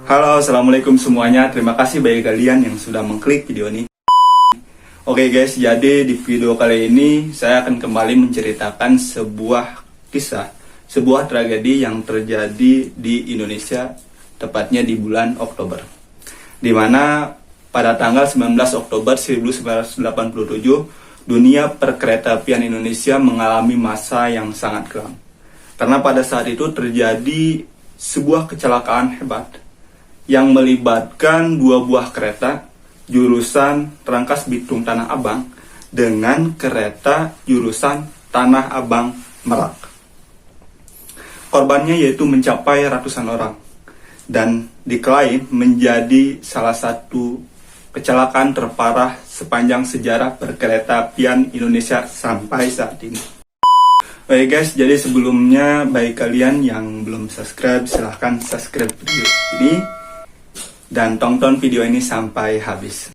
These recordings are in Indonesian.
Halo, assalamualaikum semuanya. Terima kasih bagi kalian yang sudah mengklik video ini. Oke guys, jadi di video kali ini saya akan kembali menceritakan sebuah kisah, sebuah tragedi yang terjadi di Indonesia, tepatnya di bulan Oktober. Di mana pada tanggal 19 Oktober 1987, dunia perkeretaapian Indonesia mengalami masa yang sangat kelam. Karena pada saat itu terjadi sebuah kecelakaan hebat yang melibatkan dua buah kereta jurusan Rangkas Bitung Tanah Abang dengan kereta jurusan Tanah Abang Merak. Korbannya yaitu mencapai ratusan orang dan diklaim menjadi salah satu kecelakaan terparah sepanjang sejarah perkeretaapian Indonesia sampai saat ini. Baik guys, jadi sebelumnya bagi kalian yang belum subscribe, silahkan subscribe video ini dan tonton video ini sampai habis.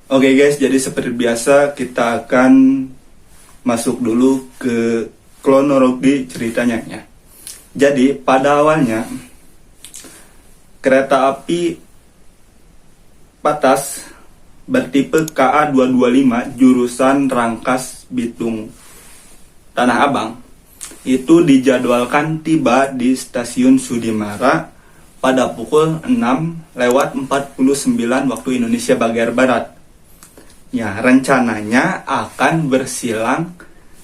Oke guys, jadi seperti biasa kita akan masuk dulu ke kronologi ceritanya ya. Jadi pada awalnya kereta api Patas bertipe KA225 jurusan Rangkas Bitung Tanah Abang itu dijadwalkan tiba di stasiun Sudimara pada pukul 6:49 waktu Indonesia bagian Barat. Ya, rencananya akan bersilang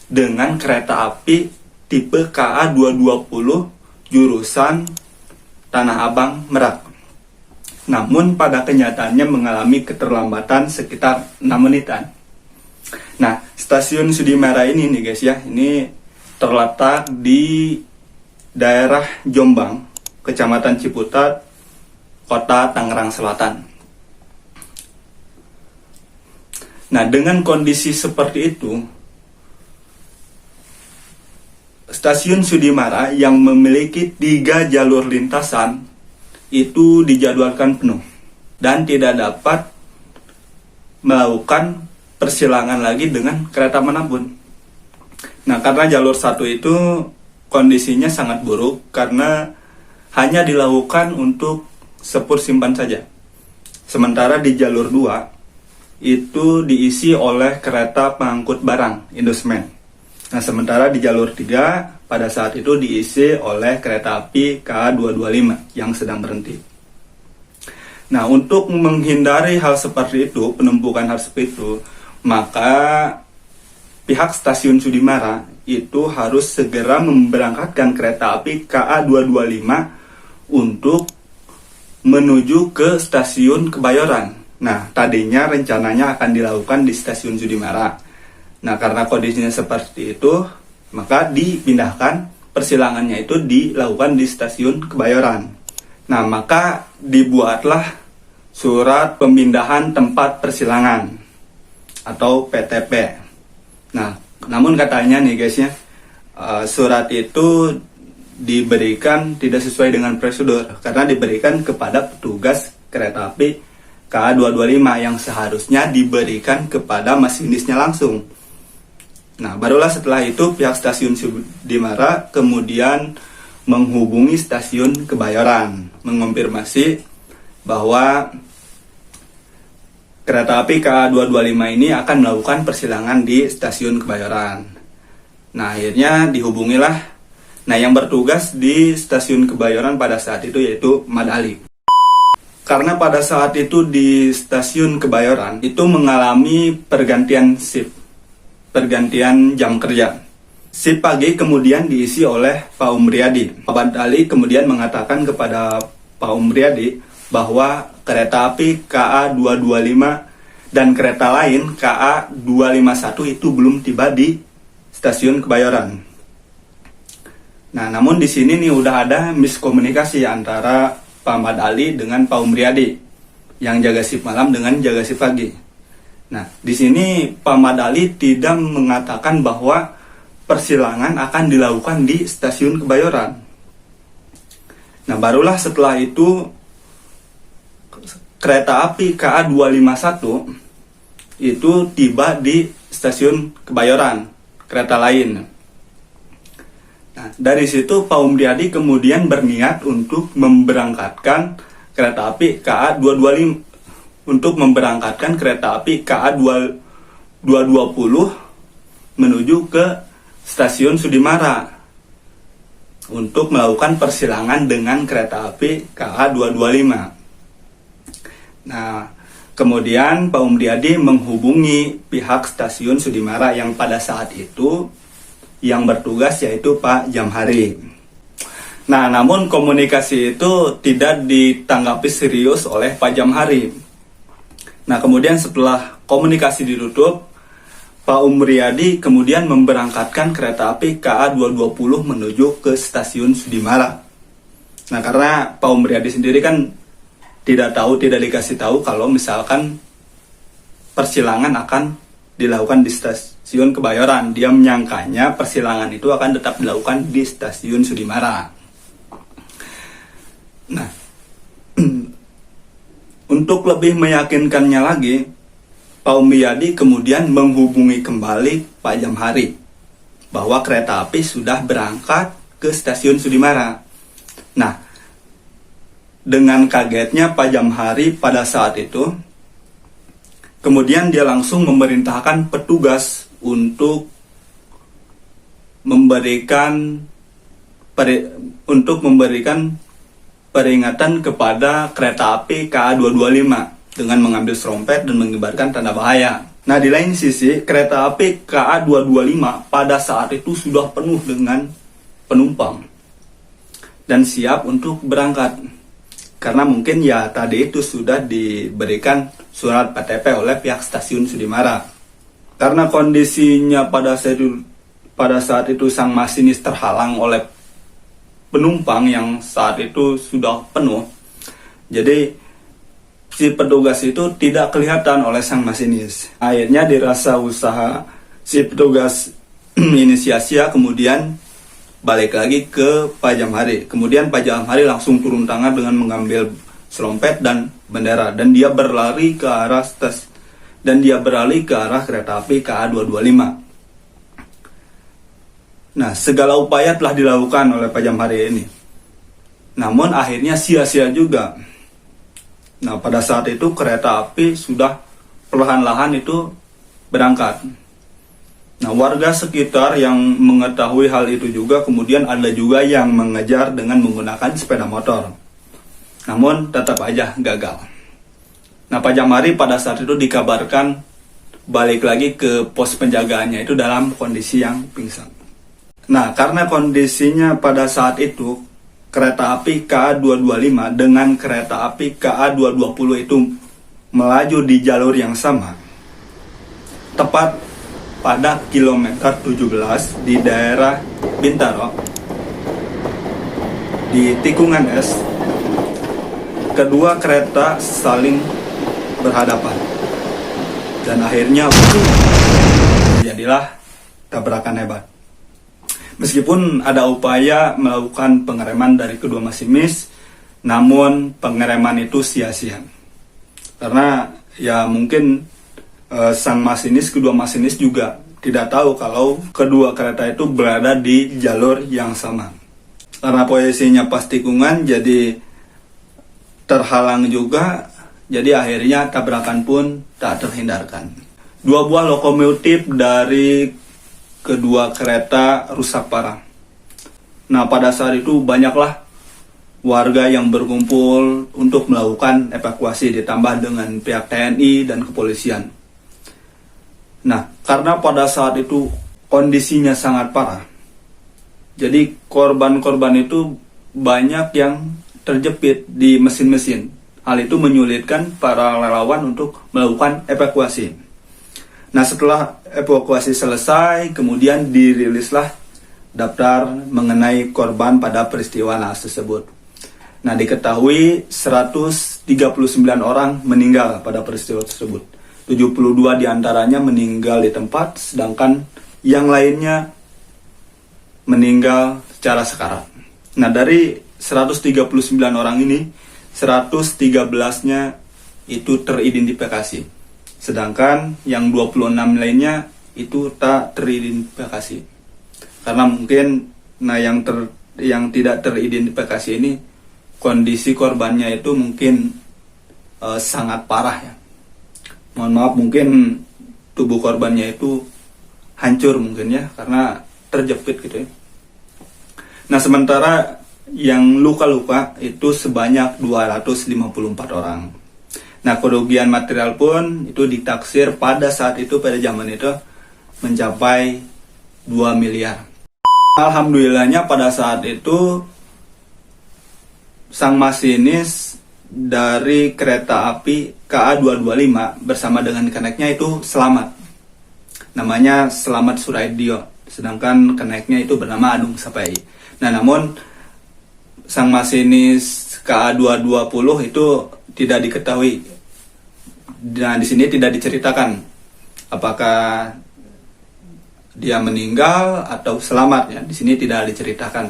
dengan kereta api tipe KA220 jurusan Tanah Abang Merak. Namun pada kenyataannya mengalami keterlambatan sekitar 6 menitan. Nah, stasiun Sudimara ini nih guys ya, ini terletak di daerah Jombang, Kecamatan Ciputat, Kota Tangerang Selatan. Nah, dengan kondisi seperti itu, stasiun Sudimara yang memiliki 3 jalur lintasan itu dijadwalkan penuh dan tidak dapat melakukan persilangan lagi dengan kereta manapun. Nah, karena jalur 1 itu kondisinya sangat buruk karena hanya dilakukan untuk sepur simpan saja. Sementara di jalur 2 itu diisi oleh kereta pengangkut barang Indosmen. Nah, sementara di jalur 3 pada saat itu diisi oleh kereta api KA225 yang sedang berhenti. Nah, untuk menghindari hal seperti itu, penumpukan hal seperti itu, maka pihak stasiun Sudimara itu harus segera memberangkatkan kereta api KA225 untuk menuju ke stasiun Kebayoran. Nah, tadinya rencananya akan dilakukan di stasiun Sudimara. Nah, karena kondisinya seperti itu, maka dipindahkan persilangannya itu dilakukan di stasiun Kebayoran. Nah, maka dibuatlah surat pemindahan tempat persilangan atau PTP. Nah, namun katanya nih guys ya, surat itu diberikan tidak sesuai dengan prosedur karena diberikan kepada petugas kereta api KA225 yang seharusnya diberikan kepada masinisnya langsung. Nah, barulah setelah itu pihak stasiun Sudimara kemudian menghubungi stasiun Kebayoran, mengonfirmasi bahwa kereta api KA225 ini akan melakukan persilangan di stasiun Kebayoran. Nah, akhirnya dihubungilah. Nah, yang bertugas di stasiun Kebayoran pada saat itu yaitu Mad Ali. Karena pada saat itu di stasiun Kebayoran itu mengalami pergantian shift, pergantian jam kerja. Shift pagi kemudian diisi oleh Pak Umriyadi. Pak Mad Ali kemudian mengatakan kepada Pak Umriyadi bahwa kereta api KA225 dan kereta lain KA251 itu belum tiba di stasiun Kebayoran. Nah, namun di sini nih udah ada miskomunikasi antara Pak Mad Ali dengan Pak Umriyadi yang jaga shift malam dengan jaga shift pagi. Nah, di sini Pak Mad Ali tidak mengatakan bahwa persilangan akan dilakukan di stasiun Kebayoran. Nah, barulah setelah itu kereta api KA251 itu tiba di stasiun Kebayoran, kereta lain. Nah, dari situ Pak Umriyadi kemudian berniat untuk memberangkatkan kereta api KA 225 untuk memberangkatkan kereta api KA 220 menuju ke stasiun Sudimara untuk melakukan persilangan dengan kereta api KA 225. Nah, kemudian Pak Umriyadi menghubungi pihak stasiun Sudimara yang pada saat itu yang bertugas yaitu Pak Jamhari. Nah, namun komunikasi itu tidak ditanggapi serius oleh Pak Jamhari. Nah, kemudian setelah komunikasi ditutup, Pak Umriyadi kemudian memberangkatkan kereta api KA 220 menuju ke stasiun Sudimara. Nah, karena Pak Umriyadi sendiri kan tidak dikasih tahu kalau misalkan persilangan akan dilakukan di stasiun Kebayoran. Dia menyangkanya persilangan itu akan tetap dilakukan di stasiun Sudimara. Nah, untuk lebih meyakinkannya lagi, Pak Umriyadi kemudian menghubungi kembali Pak Jamhari bahwa kereta api sudah berangkat ke stasiun Sudimara. Nah, dengan kagetnya Pak Jamhari pada saat itu, kemudian dia langsung memerintahkan petugas untuk memberikan peringatan kepada kereta api KA 225 dengan mengambil serompet dan mengibarkan tanda bahaya. Nah, di lain sisi, kereta api KA 225 pada saat itu sudah penuh dengan penumpang dan siap untuk berangkat. Karena mungkin ya tadi itu sudah diberikan surat PTP oleh pihak stasiun Sudimara. Karena kondisinya pada saat itu sang masinis terhalang oleh penumpang yang saat itu sudah penuh. Jadi si petugas itu tidak kelihatan oleh sang masinis. Akhirnya dirasa usaha si petugas ini sia-sia, kemudian balik lagi ke Pak Jamhari. Kemudian Pak Jamhari langsung turun tangan dengan mengambil serompet dan bendera dan dia berlari ke arah kereta api KA 225. Nah, segala upaya telah dilakukan oleh Pak Jamhari ini. Namun akhirnya sia-sia juga. Nah, pada saat itu kereta api sudah perlahan-lahan itu berangkat. Nah, warga sekitar yang mengetahui hal itu juga kemudian ada juga yang mengejar dengan menggunakan sepeda motor. Namun tetap aja gagal. Nah, Pak Jamhari pada saat itu dikabarkan balik lagi ke pos penjagaannya itu dalam kondisi yang pingsan. Nah, karena kondisinya pada saat itu kereta api KA 225 dengan kereta api KA 220 itu melaju di jalur yang sama, tepat pada kilometer 17 di daerah Bintaro, di tikungan S, kedua kereta saling berhadapan dan akhirnya jadilah tabrakan hebat. Meskipun ada upaya melakukan pengereman dari kedua masinis, namun pengereman itu sia-sia. Karena ya mungkin kedua masinis juga tidak tahu kalau kedua kereta itu berada di jalur yang sama. Karena posisinya pas tikungan jadi terhalang juga, jadi akhirnya tabrakan pun tak terhindarkan. Dua buah lokomotif dari kedua kereta rusak parah. Nah, pada saat itu banyaklah warga yang berkumpul untuk melakukan evakuasi ditambah dengan pihak TNI dan kepolisian. Nah, karena pada saat itu kondisinya sangat parah, jadi korban-korban itu banyak yang terjepit di mesin-mesin. Hal itu menyulitkan para relawan untuk melakukan evakuasi. Nah, setelah evakuasi selesai, kemudian dirilislah daftar mengenai korban pada peristiwa naas tersebut. Nah, diketahui 139 orang meninggal pada peristiwa tersebut. 72 diantaranya meninggal di tempat, sedangkan yang lainnya meninggal secara sekarat. Nah, dari 139 orang ini, 113-nya itu teridentifikasi. Sedangkan yang 26 lainnya itu tak teridentifikasi. Karena mungkin Nah, yang tidak teridentifikasi ini kondisi korbannya itu mungkin sangat parah ya. Mohon maaf, mungkin tubuh korbannya itu hancur mungkin ya, karena terjepit gitu ya. Nah, sementara yang luka-luka itu sebanyak 254 orang. Nah, kerugian material pun itu ditaksir pada saat itu, pada zaman itu mencapai 2 miliar. Alhamdulillahnya pada saat itu sang masinis dari kereta api KA 225 bersama dengan keneknya itu selamat. Namanya Selamat Suraidio, sedangkan keneknya itu bernama Adung Sapai. Nah, namun sang masinis KA 220 itu tidak diketahui. Nah, di sini tidak diceritakan apakah dia meninggal atau selamat ya. Di sini tidak diceritakan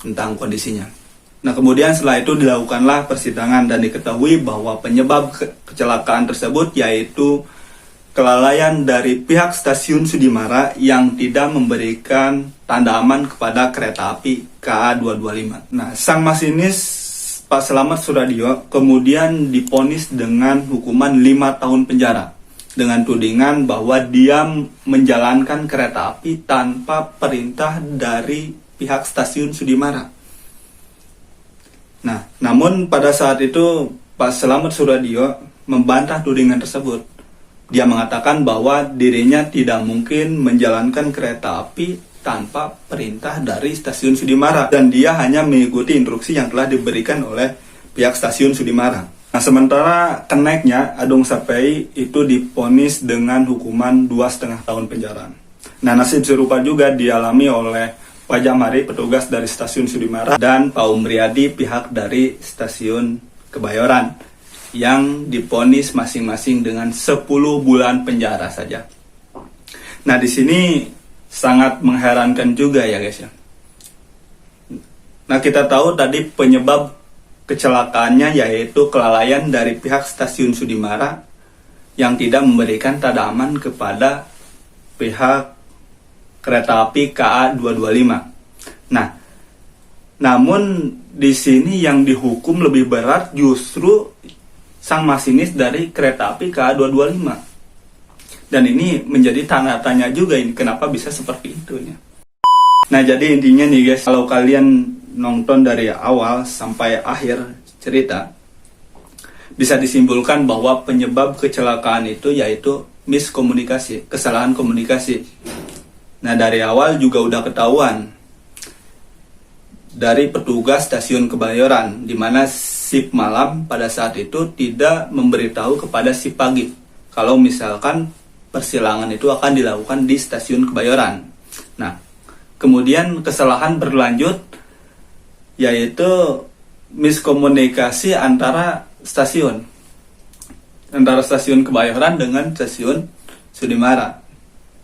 tentang kondisinya. Nah, kemudian setelah itu dilakukanlah persidangan dan diketahui bahwa penyebab kecelakaan tersebut yaitu kelalaian dari pihak stasiun Sudimara yang tidak memberikan tanda aman kepada kereta api KA 225. Nah, sang masinis Pak Selamat Suraidio kemudian diponis dengan hukuman 5 tahun penjara dengan tudingan bahwa dia menjalankan kereta api tanpa perintah dari pihak stasiun Sudimara. Nah, namun pada saat itu Pak Selamat Suraidio membantah tudingan tersebut. Dia mengatakan bahwa dirinya tidak mungkin menjalankan kereta api tanpa perintah dari stasiun Sudimara dan dia hanya mengikuti instruksi yang telah diberikan oleh pihak stasiun Sudimara. Nah, sementara keneknya Adung Sapai itu diponis dengan hukuman 2,5 tahun penjara. Nah, nasib serupa juga dialami oleh Pak Jamari, petugas dari stasiun Sudimara, dan Pak Umriyadi, pihak dari stasiun Kebayoran, yang diponis masing-masing dengan 10 bulan penjara saja. Nah, di sini sangat mengherankan juga ya guys ya. Nah, kita tahu tadi penyebab kecelakaannya yaitu kelalaian dari pihak stasiun Sudimara yang tidak memberikan tanda aman kepada pihak kereta api KA 225. Nah, namun di sini yang dihukum lebih berat justru sang masinis dari kereta api KA 225. Dan ini menjadi tanda tanya juga, ini kenapa bisa seperti itu ya. Nah, jadi intinya nih guys, kalau kalian nonton dari awal sampai akhir cerita, bisa disimpulkan bahwa penyebab kecelakaan itu yaitu miskomunikasi, kesalahan komunikasi. Nah, dari awal juga udah ketahuan dari petugas stasiun Kebayoran, di mana shift malam pada saat itu tidak memberitahu kepada shift pagi kalau misalkan persilangan itu akan dilakukan di stasiun Kebayoran. Nah, kemudian kesalahan berlanjut yaitu miskomunikasi antara stasiun Kebayoran dengan stasiun Sudimara.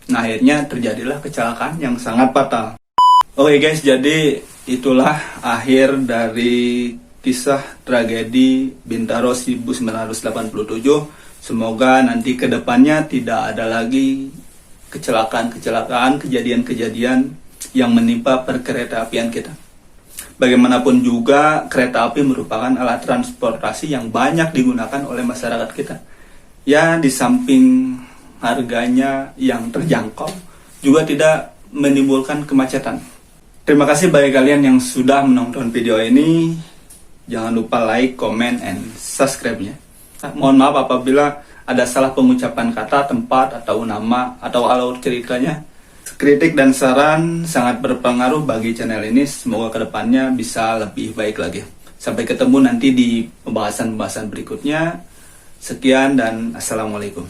Nah, akhirnya terjadilah kecelakaan yang sangat fatal. Oke guys, jadi itulah akhir dari kisah tragedi Bintaro 1987. Semoga nanti ke depannya tidak ada lagi kecelakaan-kecelakaan, kejadian-kejadian yang menimpa perkeretaapian kita. Bagaimanapun juga, kereta api merupakan alat transportasi yang banyak digunakan oleh masyarakat kita. Ya, di samping harganya yang terjangkau, juga tidak menimbulkan kemacetan. Terima kasih bagi kalian yang sudah menonton video ini. Jangan lupa like, comment, and subscribe-nya. Mohon maaf apabila ada salah pengucapan kata, tempat, atau nama, atau alur ceritanya. Kritik dan saran sangat berpengaruh bagi channel ini. Semoga kedepannya bisa lebih baik lagi. Sampai ketemu nanti di pembahasan-pembahasan berikutnya. Sekian dan assalamualaikum.